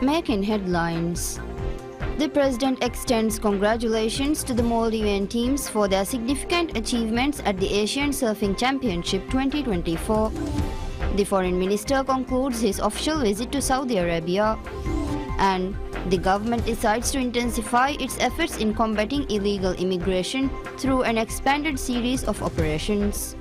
making headlines. The President extends congratulations to the Maldivian teams for their significant achievements at the Asian Surfing Championship 2024. The Foreign Minister concludes his official visit to Saudi Arabia. And the government decides to intensify its efforts in combating illegal immigration through an expanded series of operations.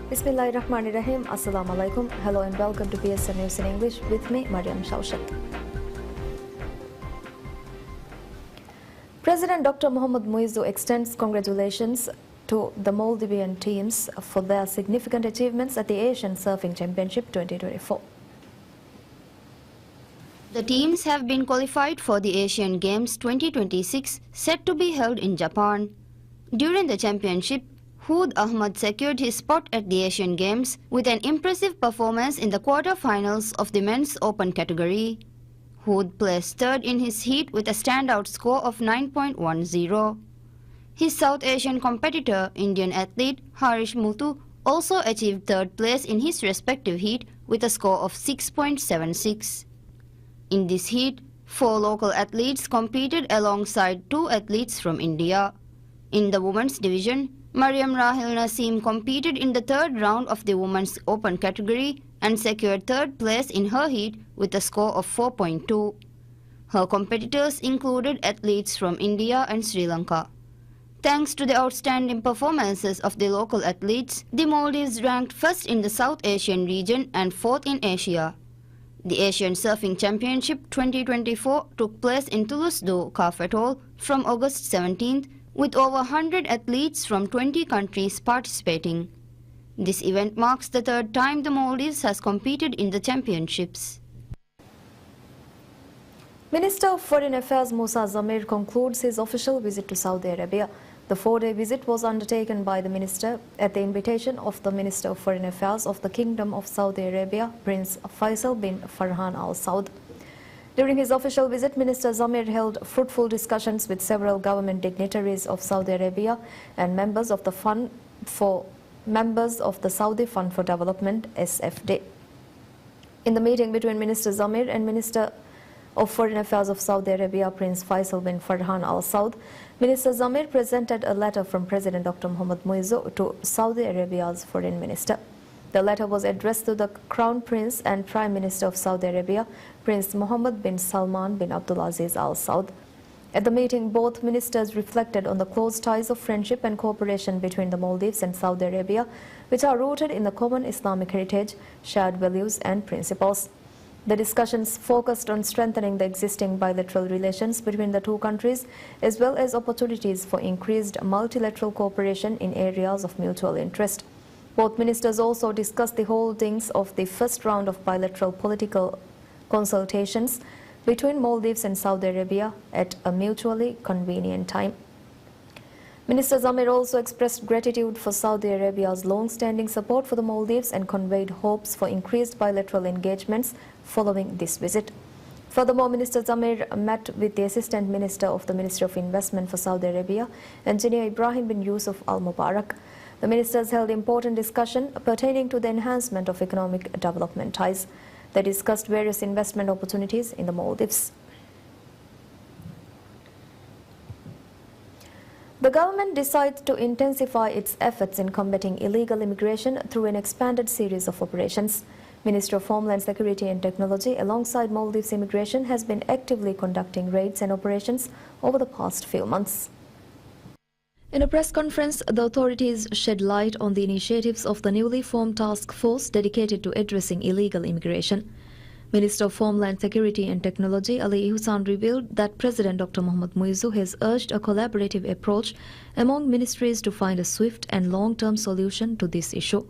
Bismillahirrahmanirrahim. Assalamu alaikum. Hello and welcome to PSMNEWS in English with me, Mariam Shaushat. President Dr. Mohamed Muizzu extends congratulations to the Maldivian teams for their significant achievements at the Asian Surfing Championship 2024. The teams have been qualified for the Asian Games 2026 set to be held in Japan. During the championship, Hood Ahmad secured his spot at the Asian Games with an impressive performance in the quarter-finals of the men's open category. Hood placed third in his heat with a standout score of 9.10. His South Asian competitor, Indian athlete Harish Muthu, also achieved third place in his respective heat with a score of 6.76. In this heat, 4 local athletes competed alongside 2 athletes from India. In the women's division, Mariam Rahil Naseem competed in the third round of the women's open category and secured third place in her heat with a score of 4.2. Her competitors included athletes from India and Sri Lanka. Thanks to the outstanding performances of the local athletes, the Maldives ranked first in the South Asian region and fourth in Asia. The Asian Surfing Championship 2024 took place in Toulouse-do Kaf Atoll from August 17th, with over 100 athletes from 20 countries participating. This event marks the third time the Maldives has competed in the championships. Minister of Foreign Affairs Moosa Zamir concludes his official visit to Saudi Arabia. The 4-day visit was undertaken by the minister at the invitation of the Minister of Foreign Affairs of the Kingdom of Saudi Arabia, Prince Faisal bin Farhan Al Saud. During his official visit, Minister Zamir held fruitful discussions with several government dignitaries of Saudi Arabia and members of the Saudi Fund for Development (SFD). In the meeting between Minister Zamir and Minister of Foreign Affairs of Saudi Arabia, Prince Faisal bin Farhan Al Saud, Minister Zamir presented a letter from President Dr. Mohamed Muizzu to Saudi Arabia's Foreign Minister. The letter was addressed to the Crown Prince and Prime Minister of Saudi Arabia, Prince Mohammed bin Salman bin Abdulaziz Al Saud. At the meeting, both ministers reflected on the close ties of friendship and cooperation between the Maldives and Saudi Arabia, which are rooted in the common Islamic heritage, shared values and principles. The discussions focused on strengthening the existing bilateral relations between the two countries, as well as opportunities for increased multilateral cooperation in areas of mutual interest. Both ministers also discussed the holdings of the first round of bilateral political consultations between Maldives and Saudi Arabia at a mutually convenient time. Minister Zamir also expressed gratitude for Saudi Arabia's long-standing support for the Maldives and conveyed hopes for increased bilateral engagements following this visit. Furthermore, Minister Zamir met with the Assistant Minister of the Ministry of Investment for Saudi Arabia, Engineer Ibrahim bin Yusuf Al Mubarak. The ministers held important discussion pertaining to the enhancement of economic development ties. They discussed various investment opportunities in the Maldives. The government decides to intensify its efforts in combating illegal immigration through an expanded series of operations. Ministry of Homeland Security and Technology, alongside Maldives Immigration, has been actively conducting raids and operations over the past few months. In a press conference, the authorities shed light on the initiatives of the newly formed task force dedicated to addressing illegal immigration. Minister of Homeland Security and Technology Ali Ihsan revealed that President Dr. Mohamed Muizzu has urged a collaborative approach among ministries to find a swift and long-term solution to this issue.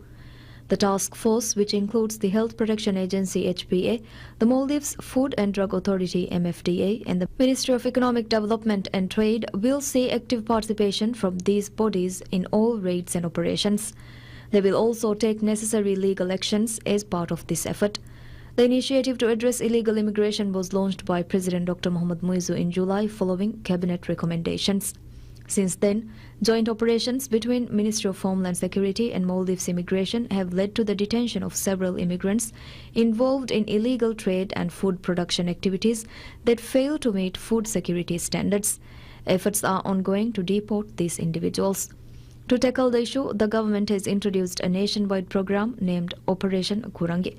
The task force, which includes the Health Protection Agency (HPA), the Maldives Food and Drug Authority (MFDA), and the Ministry of Economic Development and Trade, will see active participation from these bodies in all raids and operations. They will also take necessary legal actions as part of this effort. The initiative to address illegal immigration was launched by President Dr. Mohamed Muizzu in July following cabinet recommendations. Since then, joint operations between Ministry of Homeland Security and Maldives Immigration have led to the detention of several immigrants involved in illegal trade and food production activities that fail to meet food security standards. Efforts are ongoing to deport these individuals. To tackle the issue, the government has introduced a nationwide program named Operation Kurangi.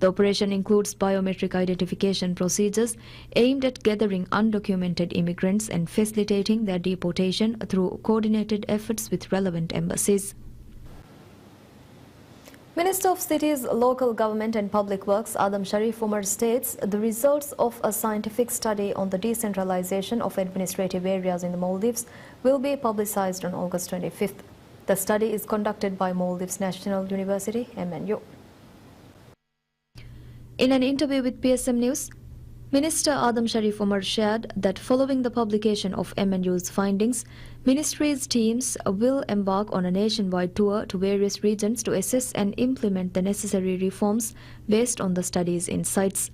The operation includes biometric identification procedures aimed at gathering undocumented immigrants and facilitating their deportation through coordinated efforts with relevant embassies. Minister of Cities, Local Government and Public Works Adam Sharif Umar states the results of a scientific study on the decentralization of administrative areas in the Maldives will be publicized on August 25th. The study is conducted by Maldives National University, MNU. In an interview with PSMNEWS, Minister Adam Sharif Umar shared that following the publication of MNU's findings, Ministry's teams will embark on a nationwide tour to various regions to assess and implement the necessary reforms based on the study's insights.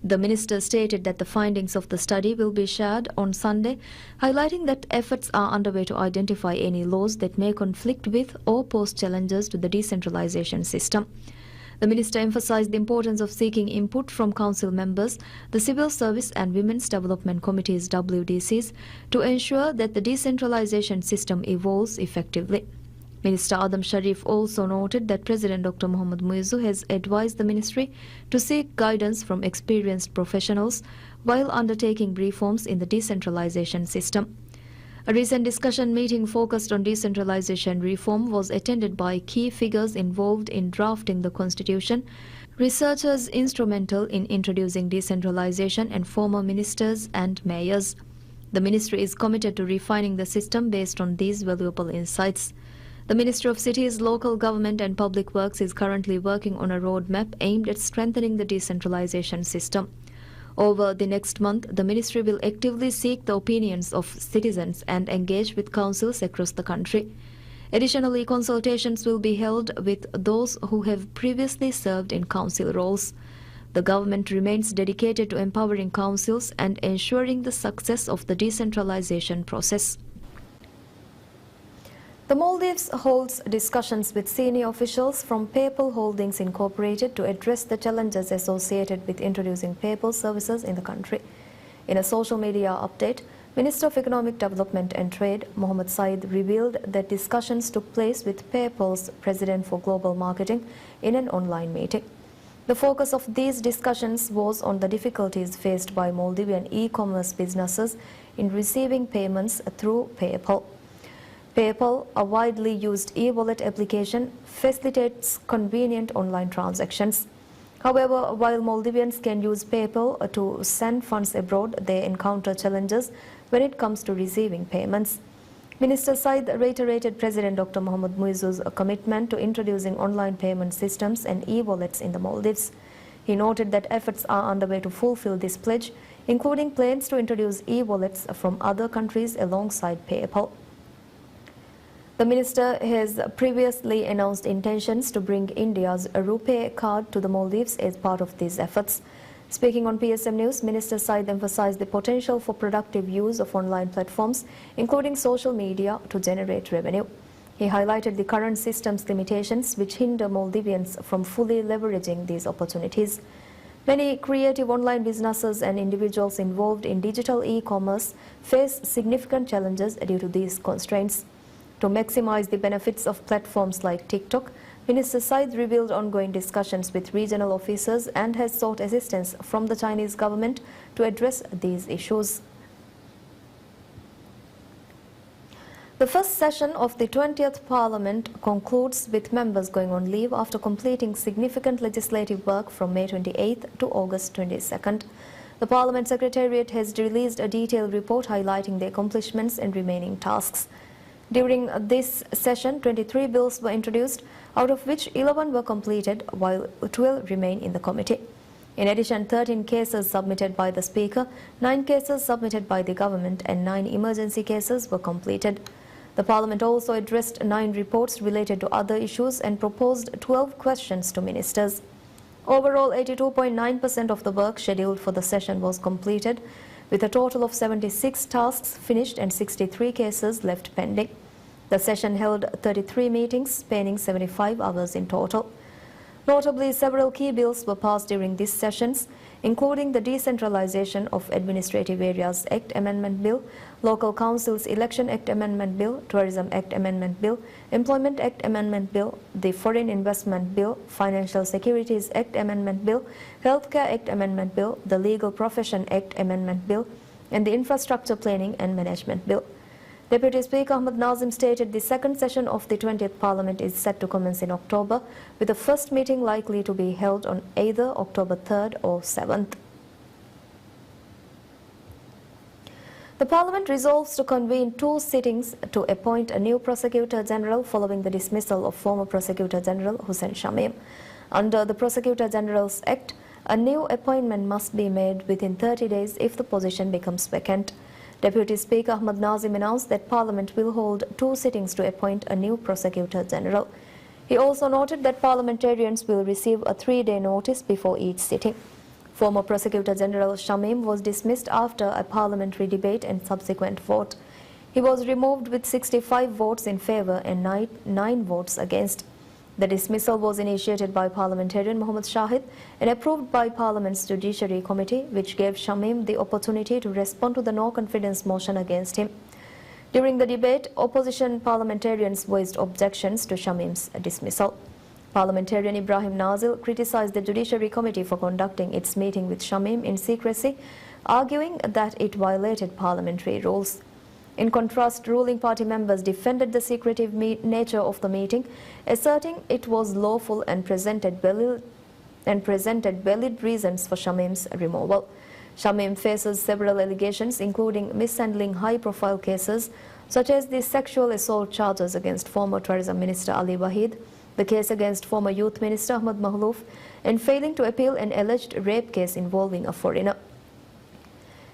The minister stated that the findings of the study will be shared on Sunday, highlighting that efforts are underway to identify any laws that may conflict with or pose challenges to the decentralization system. The minister emphasized the importance of seeking input from council members, the Civil Service and Women's Development Committees (WDCs) to ensure that the decentralization system evolves effectively. Minister Adam Sharif also noted that President Dr. Mohamed Muizzu has advised the ministry to seek guidance from experienced professionals while undertaking reforms in the decentralization system. A recent discussion meeting focused on decentralization reform was attended by key figures involved in drafting the constitution, researchers instrumental in introducing decentralization, and former ministers and mayors. The ministry is committed to refining the system based on these valuable insights. The Ministry of Cities, Local Government and Public Works is currently working on a roadmap aimed at strengthening the decentralization system. Over the next month, the ministry will actively seek the opinions of citizens and engage with councils across the country. Additionally, consultations will be held with those who have previously served in council roles. The government remains dedicated to empowering councils and ensuring the success of the decentralization process. The Maldives holds discussions with senior officials from PayPal Holdings Incorporated to address the challenges associated with introducing PayPal services in the country. In a social media update, Minister of Economic Development and Trade, Mohammed Said, revealed that discussions took place with PayPal's President for Global Marketing in an online meeting. The focus of these discussions was on the difficulties faced by Maldivian e-commerce businesses in receiving payments through PayPal. PayPal, a widely used e-wallet application, facilitates convenient online transactions. However, while Maldivians can use PayPal to send funds abroad, they encounter challenges when it comes to receiving payments. Minister Said reiterated President Dr. Mohamed Muizzu's commitment to introducing online payment systems and e-wallets in the Maldives. He noted that efforts are underway to fulfill this pledge, including plans to introduce e-wallets from other countries alongside PayPal. The minister has previously announced intentions to bring India's RuPay card to the Maldives as part of these efforts. Speaking on PSMNEWS, Minister Said emphasized the potential for productive use of online platforms, including social media, to generate revenue. He highlighted the current system's limitations, which hinder Maldivians from fully leveraging these opportunities. Many creative online businesses and individuals involved in digital e-commerce face significant challenges due to these constraints. To maximize the benefits of platforms like TikTok, Minister Said revealed ongoing discussions with regional officers and has sought assistance from the Chinese government to address these issues. The first session of the 20th Parliament concludes with members going on leave after completing significant legislative work from May 28th to August 22nd. The Parliament Secretariat has released a detailed report highlighting the accomplishments and remaining tasks. During this session, 23 bills were introduced, out of which 11 were completed, while 12 remain in the committee. In addition, 13 cases submitted by the Speaker, 9 cases submitted by the government, and 9 emergency cases were completed. The Parliament also addressed 9 reports related to other issues and proposed 12 questions to ministers. Overall, 82.9% of the work scheduled for the session was completed, with a total of 76 tasks finished and 63 cases left pending. The session held 33 meetings, spanning 75 hours in total. Notably, several key bills were passed during these sessions, including the Decentralization of Administrative Areas Act Amendment Bill, Local Councils Election Act Amendment Bill, Tourism Act Amendment Bill, Employment Act Amendment Bill, the Foreign Investment Bill, Financial Securities Act Amendment Bill, Healthcare Act Amendment Bill, the Legal Profession Act Amendment Bill, and the Infrastructure Planning and Management Bill. Deputy Speaker Ahmad Nazim stated the second session of the 20th Parliament is set to commence in October, with the first meeting likely to be held on either October 3rd or 7th. The Parliament resolves to convene 2 sittings to appoint a new Prosecutor General following the dismissal of former Prosecutor General Hussein Shamim. Under the Prosecutor General's Act, a new appointment must be made within 30 days if the position becomes vacant. Deputy Speaker Ahmad Nazim announced that Parliament will hold 2 sittings to appoint a new Prosecutor General. He also noted that parliamentarians will receive a 3-day notice before each sitting. Former Prosecutor General Shamim was dismissed after a parliamentary debate and subsequent vote. He was removed with 65 votes in favour and 9 votes against. The dismissal was initiated by parliamentarian Mohammed Shahid and approved by Parliament's Judiciary Committee, which gave Shamim the opportunity to respond to the no-confidence motion against him. During the debate, opposition parliamentarians voiced objections to Shamim's dismissal. Parliamentarian Ibrahim Nazil criticised the Judiciary Committee for conducting its meeting with Shamim in secrecy, arguing that it violated parliamentary rules. In contrast, ruling party members defended the secretive nature of the meeting, asserting it was lawful and presented valid reasons for Shamim's removal. Shamim faces several allegations, including mishandling high-profile cases, such as the sexual assault charges against former Tourism Minister Ali Wahid, the case against former Youth Minister Ahmad Mahlouf, and failing to appeal an alleged rape case involving a foreigner.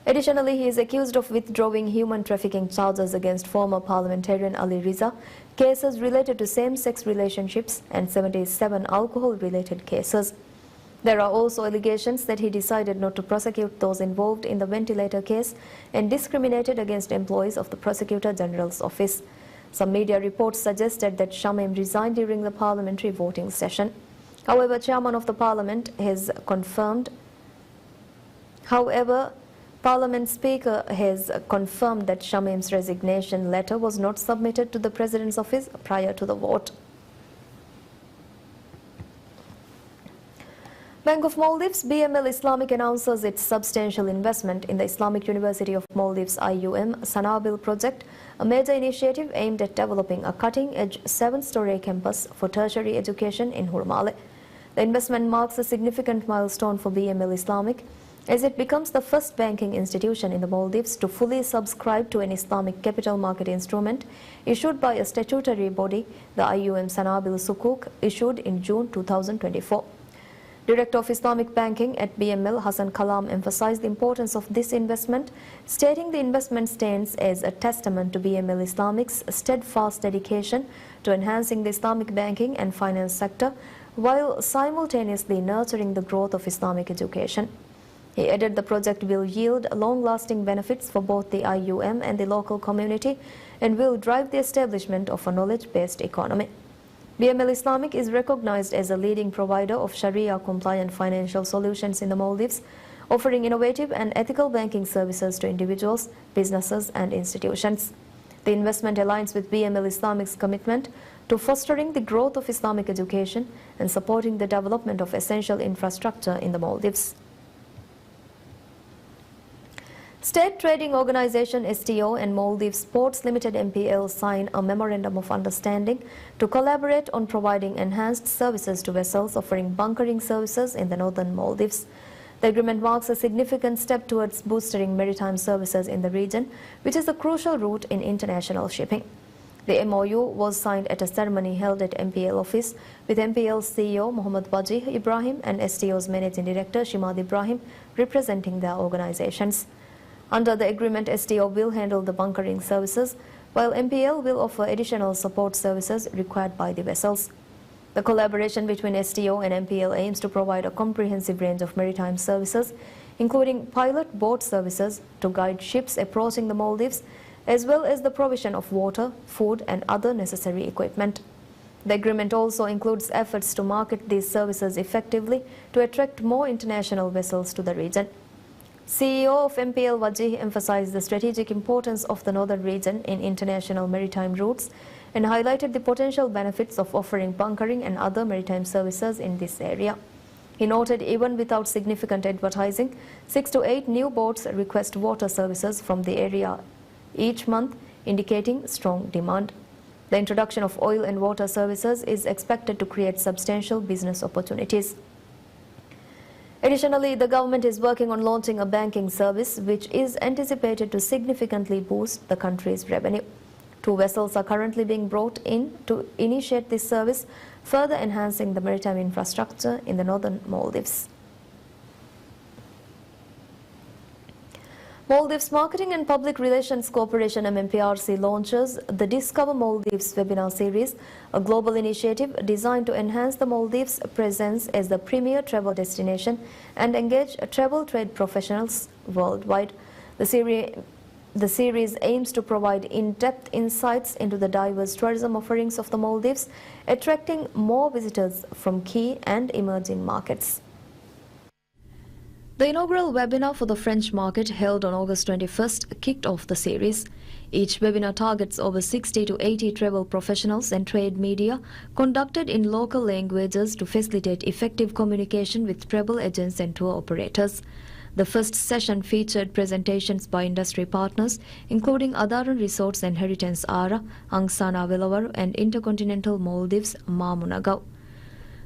Additionally, he is accused of withdrawing human trafficking charges against former parliamentarian Ali Riza, cases related to same-sex relationships, and 77 alcohol-related cases. There are also allegations that he decided not to prosecute those involved in the ventilator case and discriminated against employees of the Prosecutor General's office. Some media reports suggested that Shamim resigned during the parliamentary voting session. However, Chairman of the Parliament has confirmed. Parliament Speaker has confirmed that Shamim's resignation letter was not submitted to the President's office prior to the vote. Bank of Maldives BML Islamic announces its substantial investment in the Islamic University of Maldives IUM Sanabil project, a major initiative aimed at developing a cutting-edge 7-story campus for tertiary education in Hurmale. The investment marks a significant milestone for BML Islamic, as it becomes the first banking institution in the Maldives to fully subscribe to an Islamic capital market instrument issued by a statutory body, the IUM Sanabil Sukuk, issued in June 2024. Director of Islamic Banking at BML, Hassan Kalam, emphasized the importance of this investment, stating the investment stands as a testament to BML Islamic's steadfast dedication to enhancing the Islamic banking and finance sector while simultaneously nurturing the growth of Islamic education. He added the project will yield long-lasting benefits for both the IUM and the local community and will drive the establishment of a knowledge-based economy. BML Islamic is recognized as a leading provider of Sharia-compliant financial solutions in the Maldives, offering innovative and ethical banking services to individuals, businesses and institutions. The investment aligns with BML Islamic's commitment to fostering the growth of Islamic education and supporting the development of essential infrastructure in the Maldives. State Trading Organization STO and Maldives Ports Limited MPL sign a Memorandum of Understanding to collaborate on providing enhanced services to vessels offering bunkering services in the northern Maldives. The agreement marks a significant step towards boosting maritime services in the region, which is a crucial route in international shipping. The MOU was signed at a ceremony held at MPL office with MPL's CEO Mohammad Wajih Ibrahim and STO's Managing Director Shimad Ibrahim representing their organizations. Under the agreement, STO will handle the bunkering services, while MPL will offer additional support services required by the vessels. The collaboration between STO and MPL aims to provide a comprehensive range of maritime services, including pilot boat services to guide ships approaching the Maldives, as well as the provision of water, food and other necessary equipment. The agreement also includes efforts to market these services effectively to attract more international vessels to the region. CEO of MPL Wajih emphasized the strategic importance of the northern region in international maritime routes and highlighted the potential benefits of offering bunkering and other maritime services in this area. He noted even without significant advertising, 6 to 8 new boats request water services from the area each month, indicating strong demand. The introduction of oil and water services is expected to create substantial business opportunities. Additionally, the government is working on launching a banking service which is anticipated to significantly boost the country's revenue. 2 vessels are currently being brought in to initiate this service, further enhancing the maritime infrastructure in the northern Maldives. Maldives Marketing and Public Relations Corporation MMPRC launches the Discover Maldives webinar series, a global initiative designed to enhance the Maldives' presence as the premier travel destination and engage travel trade professionals worldwide. The series aims to provide in-depth insights into the diverse tourism offerings of the Maldives, attracting more visitors from key and emerging markets. The inaugural webinar for the French market, held on August 21st, kicked off the series. Each webinar targets over 60 to 80 travel professionals and trade media, conducted in local languages to facilitate effective communication with travel agents and tour operators. The first session featured presentations by industry partners, including Adaran Resorts and Heritage Ara, Angsana Velavaru and Intercontinental Maldives Mamunagau.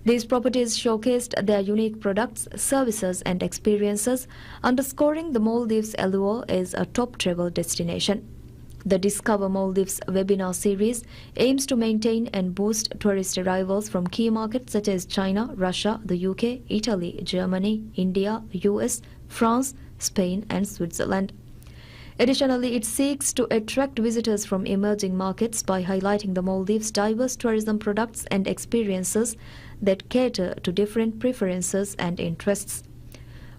These properties showcased their unique products, services and experiences, underscoring the Maldives' allure as a top travel destination. The Discover Maldives webinar series aims to maintain and boost tourist arrivals from key markets such as China, Russia, the UK, Italy, Germany, India, US, France, Spain and Switzerland. Additionally, it seeks to attract visitors from emerging markets by highlighting the Maldives' diverse tourism products and experiences that cater to different preferences and interests.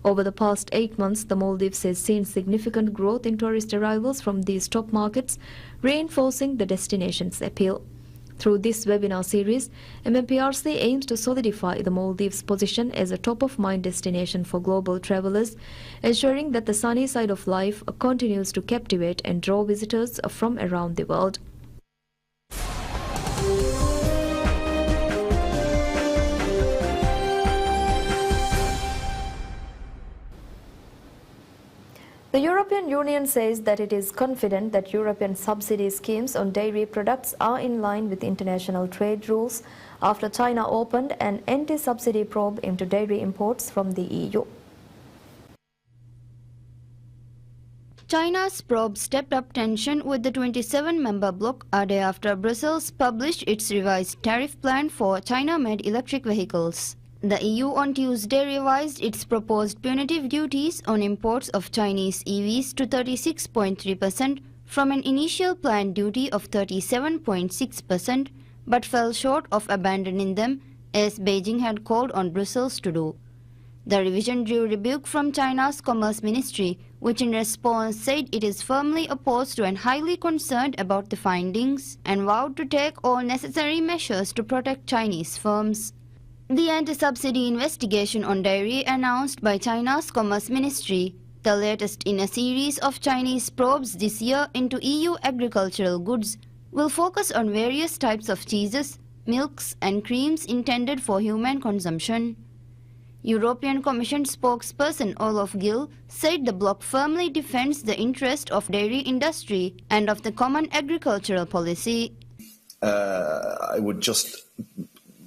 Over the past 8 months, the Maldives has seen significant growth in tourist arrivals from these top markets, reinforcing the destination's appeal. Through this webinar series, MMPRC aims to solidify the Maldives' position as a top-of-mind destination for global travelers, ensuring that the sunny side of life continues to captivate and draw visitors from around the world. The European Union says that it is confident that European subsidy schemes on dairy products are in line with international trade rules after China opened an anti-subsidy probe into dairy imports from the EU. China's probe stepped up tension with the 27-member bloc a day after Brussels published its revised tariff plan for China-made electric vehicles. The EU on Tuesday revised its proposed punitive duties on imports of Chinese EVs to 36.3% from an initial planned duty of 37.6%, but fell short of abandoning them, as Beijing had called on Brussels to do. The revision drew rebuke from China's Commerce Ministry, which in response said it is firmly opposed to and highly concerned about the findings and vowed to take all necessary measures to protect Chinese firms. The anti-subsidy investigation on dairy announced by China's Commerce Ministry, the latest in a series of Chinese probes this year into EU agricultural goods, will focus on various types of cheeses, milks and creams intended for human consumption. European Commission spokesperson Olaf Gill said the bloc firmly defends the interest of dairy industry and of the common agricultural policy. I would just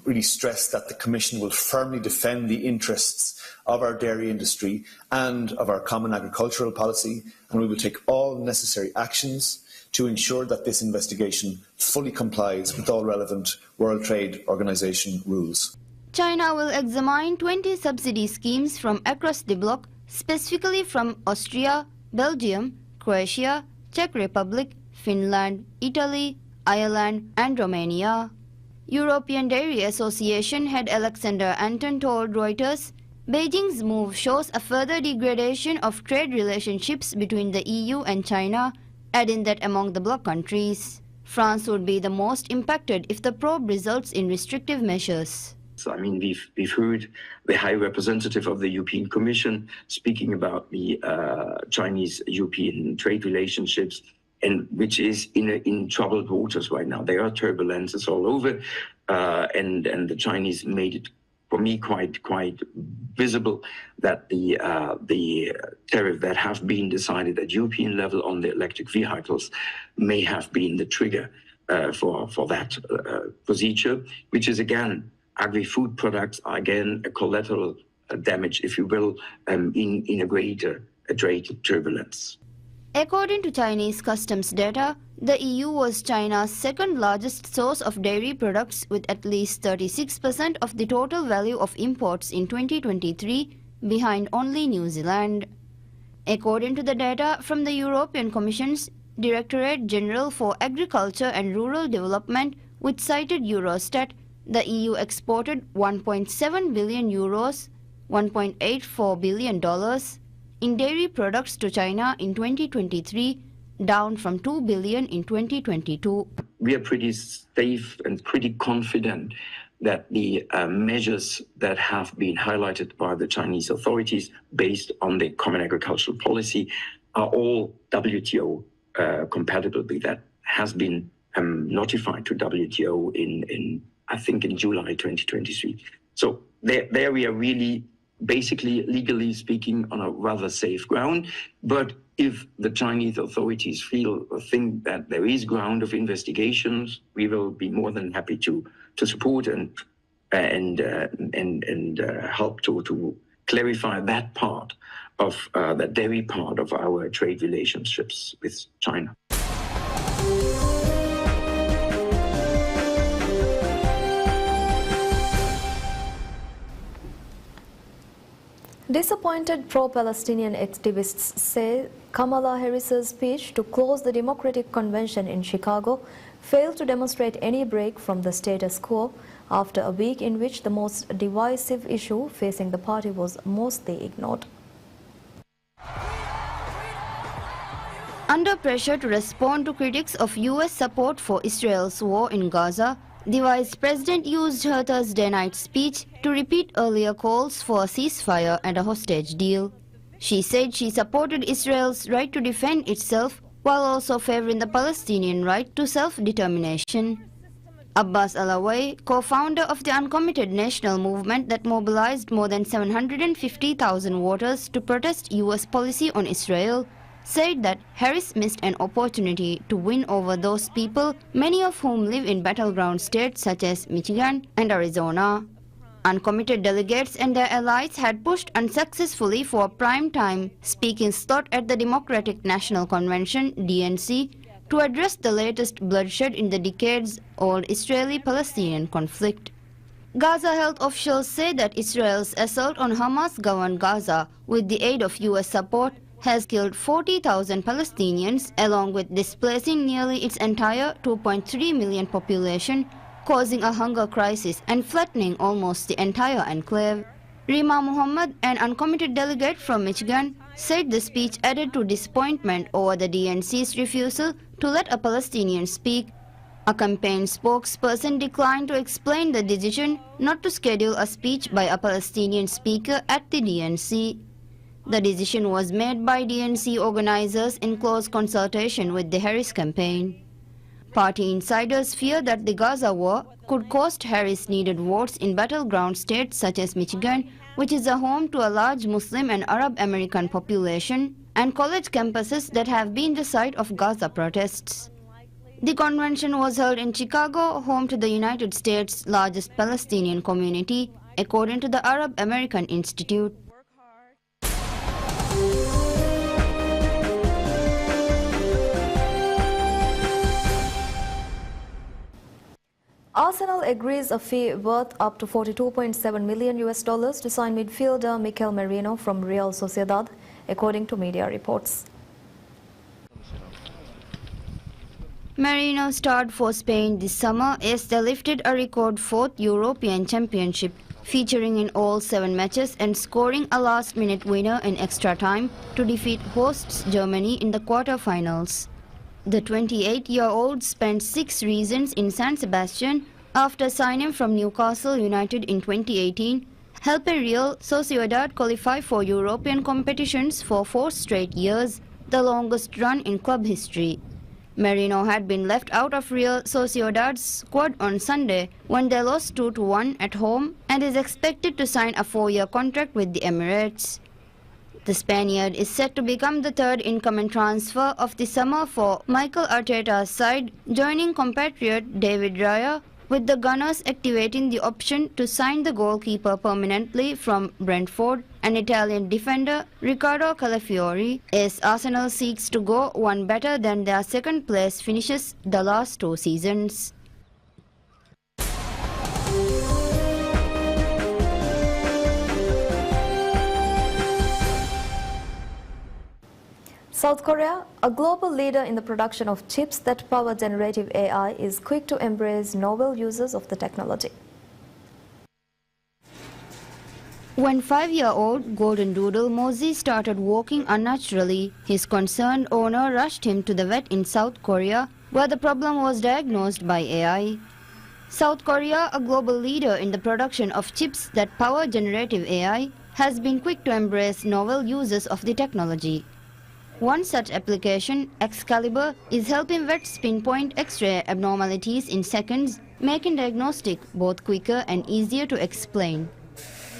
really stress that the Commission will firmly defend the interests of our dairy industry and of our common agricultural policy, and we will take all necessary actions to ensure that this investigation fully complies with all relevant World Trade Organization rules. China will examine 20 subsidy schemes from across the bloc, specifically from Austria, Belgium, Croatia, Czech Republic, Finland, Italy, Ireland and Romania. European Dairy Association head Alexander Anton told Reuters, Beijing's move shows a further degradation of trade relationships between the EU and China, adding that among the bloc countries, France would be the most impacted if the probe results in restrictive measures. I mean, we've heard the High Representative of the European Commission speaking about the Chinese-European trade relationships, and which is in troubled waters right now. There are turbulences all over, and the Chinese made it, for me, quite visible that the tariff that have been decided at European level on the electric vehicles may have been the trigger for that procedure, which is again, agri-food products are again a collateral damage, if you will, in a greater trade turbulence. According to Chinese customs data, the EU was China's second largest source of dairy products with at least 36% of the total value of imports in 2023, behind only New Zealand. According to the data from the European Commission's Directorate General for Agriculture and Rural Development, which cited Eurostat, the EU exported 1.7 billion euros, $1.84 billion, in dairy products to China in 2023, down from 2 billion in 2022. We are pretty safe and pretty confident that the measures that have been highlighted by the Chinese authorities based on the Common Agricultural Policy are all WTO compatible. That has been notified to WTO in I think in July 2023. So there we are really basically, legally speaking, on a rather safe ground. But if the Chinese authorities feel or think that there is ground of investigations, we will be more than happy to support and help to clarify that part of the dairy part of our trade relationships with China. Disappointed pro-Palestinian activists say Kamala Harris's speech to close the Democratic Convention in Chicago failed to demonstrate any break from the status quo after a week in which the most divisive issue facing the party was mostly ignored. Under pressure to respond to critics of US support for Israel's war in Gaza, the Vice President used her Thursday night speech to repeat earlier calls for a ceasefire and a hostage deal. She said she supported Israel's right to defend itself while also favoring the Palestinian right to self-determination. Abbas Alawai, co-founder of the Uncommitted National Movement that mobilized more than 750,000 voters to protest US policy on Israel, said that Harris missed an opportunity to win over those people, many of whom live in battleground states such as Michigan and Arizona. Uncommitted delegates and their allies had pushed unsuccessfully for a prime-time speaking slot at the Democratic National Convention, DNC, to address the latest bloodshed in the decades-old Israeli-Palestinian conflict. Gaza health officials say that Israel's assault on Hamas-governed Gaza, with the aid of US support, has killed 40,000 Palestinians, along with displacing nearly its entire 2.3 million population, causing a hunger crisis and flattening almost the entire enclave. Rima Muhammad, an uncommitted delegate from Michigan, said the speech added to disappointment over the DNC's refusal to let a Palestinian speak. A campaign spokesperson declined to explain the decision not to schedule a speech by a Palestinian speaker at the DNC. The decision was made by DNC organizers in close consultation with the Harris campaign. Party insiders fear that the Gaza war could cost Harris needed votes in battleground states such as Michigan, which is a home to a large Muslim and Arab American population, and college campuses that have been the site of Gaza protests. The convention was held in Chicago, home to the United States' largest Palestinian community, according to the Arab American Institute. Arsenal agrees a fee worth up to $42.7 million to sign midfielder Mikel Merino from Real Sociedad, according to media reports. Merino starred for Spain this summer as they lifted a record fourth European Championship, featuring in all 7 matches and scoring a last-minute winner in extra time to defeat hosts Germany in the quarter-finals. The 28-year-old spent 6 seasons in San Sebastian after signing from Newcastle United in 2018, helping Real Sociedad qualify for European competitions for 4 straight years, the longest run in club history. Merino had been left out of Real Sociedad's squad on Sunday when they lost 2-1 at home and is expected to sign a 4-year contract with the Emirates. The Spaniard is set to become the third incoming transfer of the summer for Mikel Arteta's side, joining compatriot David Raya, with the Gunners activating the option to sign the goalkeeper permanently from Brentford and Italian defender Riccardo Calafiori, as Arsenal seeks to go one better than their second-place finishes the last 2 seasons. South Korea, a global leader in the production of chips that power generative AI, is quick to embrace novel uses of the technology. When 5-year-old golden doodle Mosey started walking unnaturally, his concerned owner rushed him to the vet in South Korea, where the problem was diagnosed by AI. South Korea, a global leader in the production of chips that power generative AI, has been quick to embrace novel uses of the technology. One such application, Excalibur, is helping vets pinpoint X-ray abnormalities in seconds, making diagnostic both quicker and easier to explain.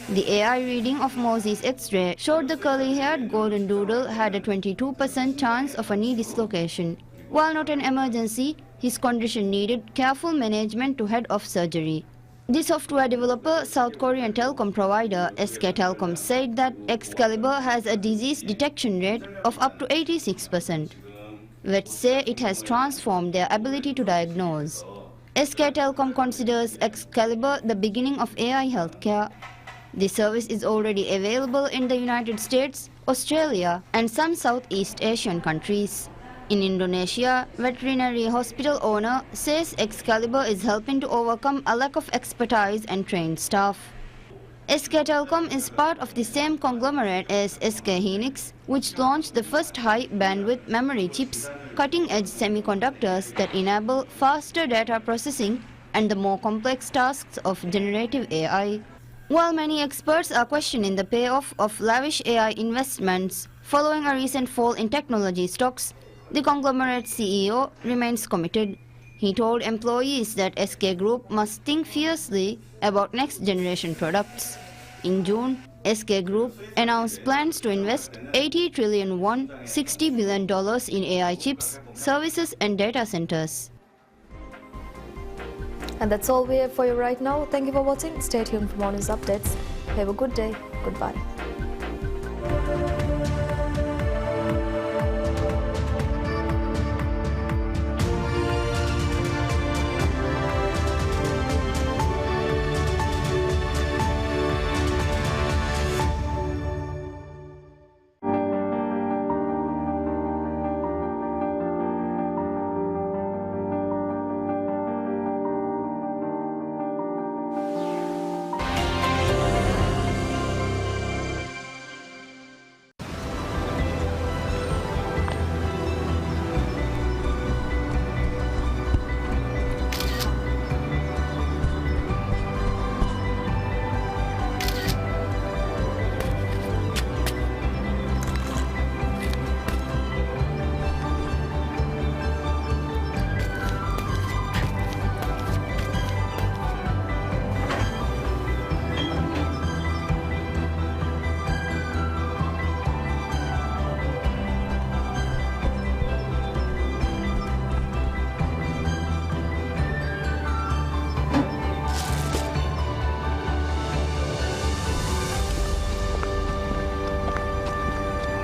The AI reading of Mosey's X-ray showed the curly-haired golden doodle had a 22% chance of a knee dislocation. While not an emergency, his condition needed careful management to head off surgery. The software developer, South Korean telecom provider SK Telecom, said that Excalibur has a disease detection rate of up to 86%. Vets say it has transformed their ability to diagnose. SK Telecom considers Excalibur the beginning of AI healthcare. The service is already available in the United States, Australia, and some Southeast Asian countries. In Indonesia, veterinary hospital owner says Excalibur is helping to overcome a lack of expertise and trained staff. SK Telecom is part of the same conglomerate as SK Hynix, which launched the first high-bandwidth memory chips, cutting-edge semiconductors that enable faster data processing and the more complex tasks of generative AI. While many experts are questioning the payoff of lavish AI investments following a recent fall in technology stocks, the conglomerate CEO remains committed. He told employees that SK Group must think fiercely about next-generation products. In June, SK Group announced plans to invest 80 trillion won, $60 billion in AI chips, services and data centers. And that's all we have for you right now. Thank you for watching. Stay tuned for more news updates. Have a good day. Goodbye.